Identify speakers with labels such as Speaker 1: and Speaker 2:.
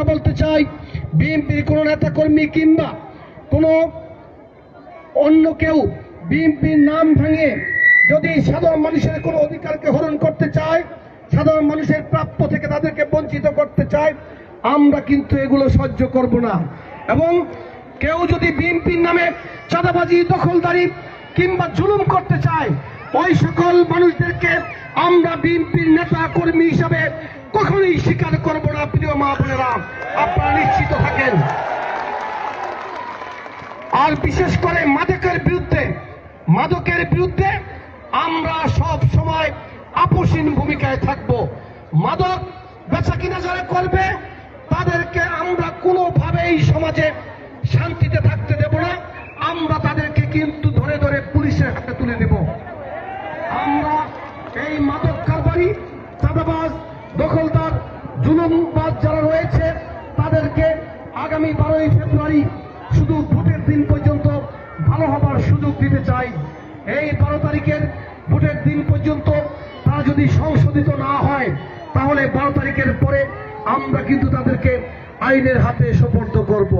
Speaker 1: আমরা বলতে চাই, বিএনপির কোনো নেতাকর্মী কিংবা কোনো অন্য কেউ বিএনপির নাম ভেঙে যদি সাধারণ মানুষের কোনো অধিকারকে হরণ করতে চায়, সাধারণ মানুষের প্রাপ্য থেকে তাদেরকে বঞ্চিত করতে চায়, আমরা কিন্তু এগুলো সহ্য করব না। এবং কেউ যদি বিএনপির নামে চাঁদাবাজি, দখলদারি কিংবা জুলুম করতে চায়, ওই সকল মানুষদেরকে আমরা বিএনপির নেতা কর্মী হিসাবে কখনোই স্বীকার করব না। প্রিয় মা বোনেরা, আপনারা নিশ্চিত থাকেন। আর বিশেষ করে মাদকের বিরুদ্ধে আমরা সব সময় আপোষহীন ভূমিকায় থাকব। মাদক বেচা কিনা যারা করবে তাদেরকে আমরা কোনোভাবেই সমাজে শান্তিতে থাকতে দেব না। আমরা তাদেরকে কিন্তু ধরে ধরে পুলিশের হাতে তুলে দেব। আমরা এই মাদক কারবারি, চাঁদাবাজ, দখলদার, জুলুমবাজ যারা রয়েছে তাদেরকে আগামী 12ই ফেব্রুয়ারি শুধু ভোটের দিন পর্যন্ত ভালো হবার সুযোগ দিতে চাই। এই 12 তারিখের ভোটের দিন পর্যন্ত তারা যদি সংশোধিত না হয়, তাহলে 12 তারিখের পরে আমরা কিন্তু তাদেরকে আইনের হাতে সোপর্দ করব।